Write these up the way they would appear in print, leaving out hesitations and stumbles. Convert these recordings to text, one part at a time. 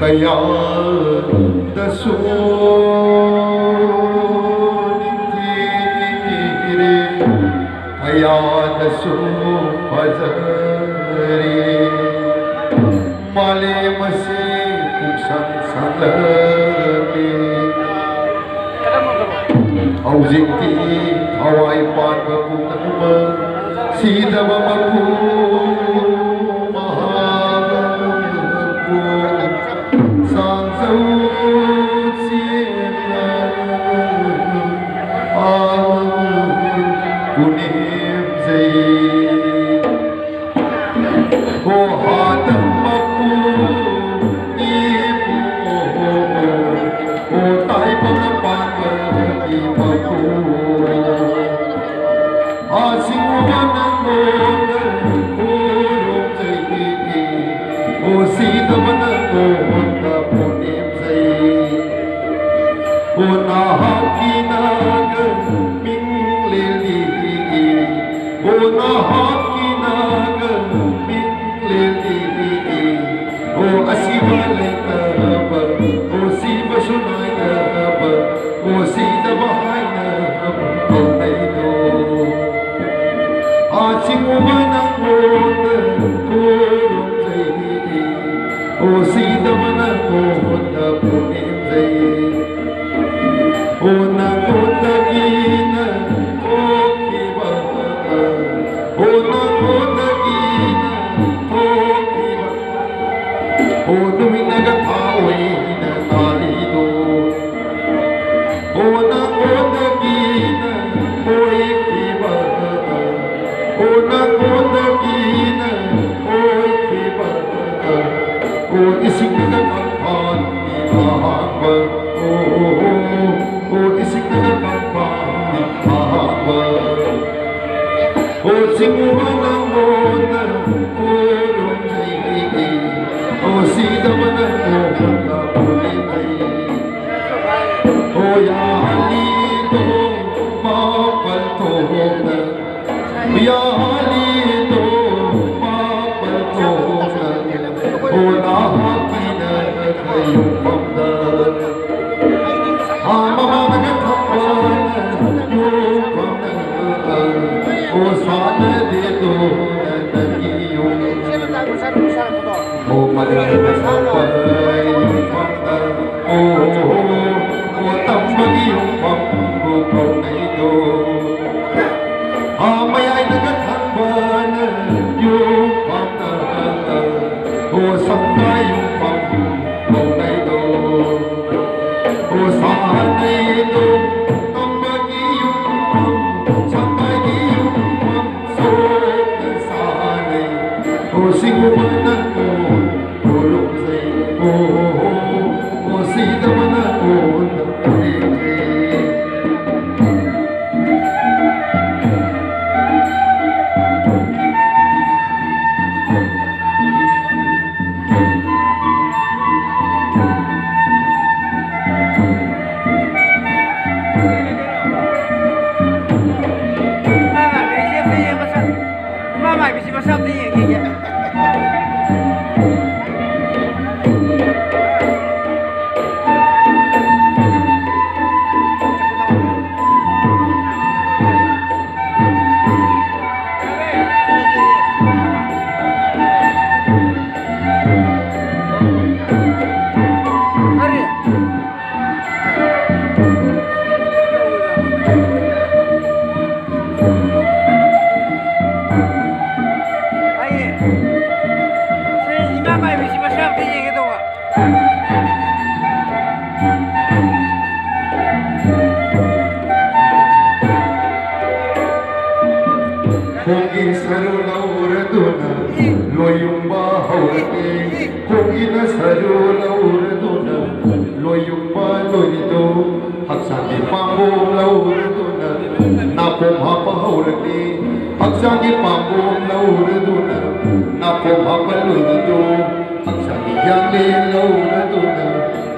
kaya dasunitire kaya dasu fazari male mase kusang salami auzikti hawai pan babukama sidava mapu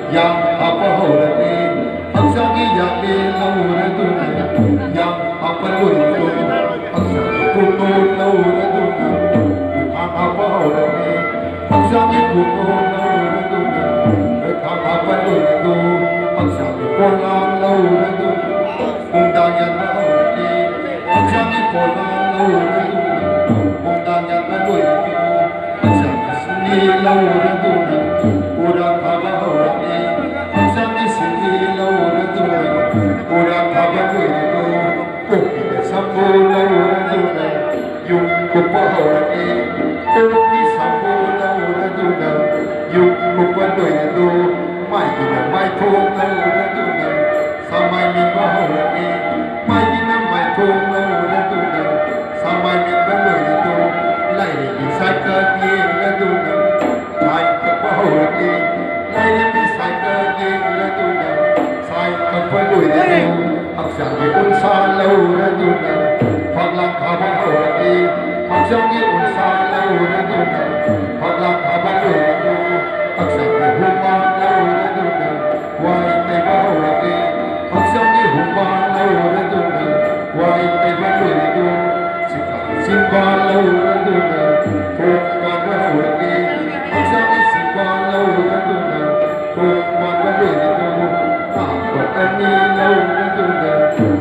yang apa hole ni, ang sangi yang lùi tu ác sa tu nô lâu ra tu na khang apa ora ni ác sa tu nô lâu ra tu na khang apa lùi tu ác sa tu con lang lâu ra tu cùng đàn nhân na ora ni ác sa tu con lang lâu ra tu cùng đàn nhân na lùi tu ác sa tu sini lâu ra tu na pura thaba ora ni ác sa tu sini lâu ra tu na pura thaba lùi tu sambo laura duna yung kupahorani kopi sambo laura duna yung kupandoy do mai gina mai thong laura duna samai mi bahorani mai gina mai thong laura duna samai mi bandoy do lai ri sai ka ye la duna sai ka bahorani lai ri sai ka ye la duna sai ka bandoy do Aksangi unsa laura duna Paglang kaba orati Aksangi unsa laura duna Paglang kaba orati Aksangi humma laura duna Wai teba orati Aksangi humma laura duna Wai teba orati Sita simba laura duna Pokka orati Aksangi simba laura duna Pokka orati Apa ani laura duna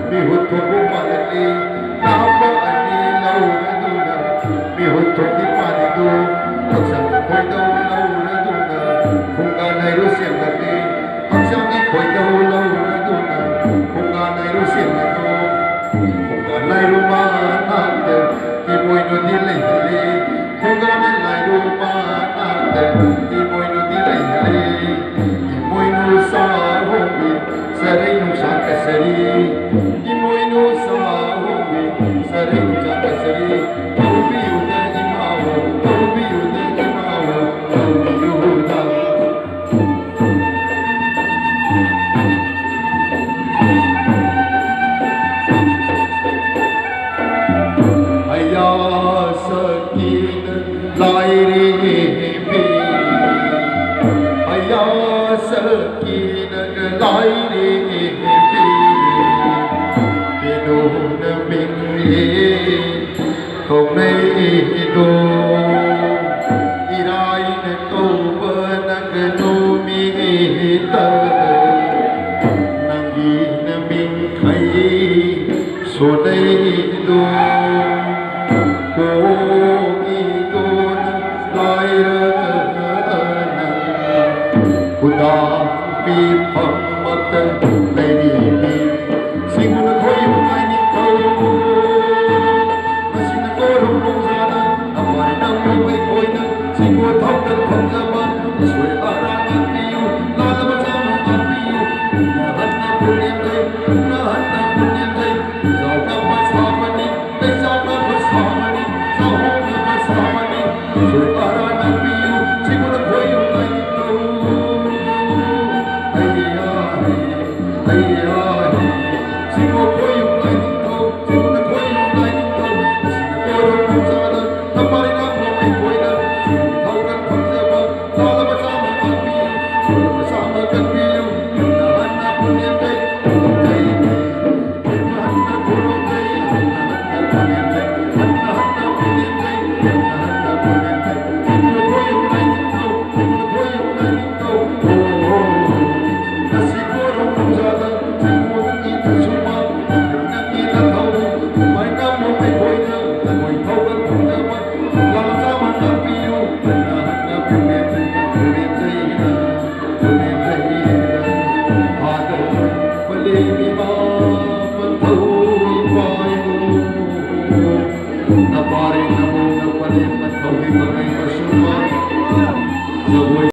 Mihutu malali Napa ani laura duna Mihutu maladu Aksang koi daw laura duna Kunga nai rusya lagi Aksang koi daw laura duna Kunga nai rusya lagi Kunga nai rumah nante Imoy no dilay hali Kunga nai rumah nante Imoy no dilay hali Imoy no sa hobi Saray no sa kasari Imoy no sa hobi Saray no sa kasari Taubi yuda imawa Taubi yuda imawa Taubi yuda Aya sakin lai rebi Aya sakin lai rebi Pinun mingi không nay do Irai na câu nang no mi ta Nang gi na min khai so nay do Ko gi do lai ra na Kuda pi pham mat lai di ni Sing na khoi mai ni câu Namarin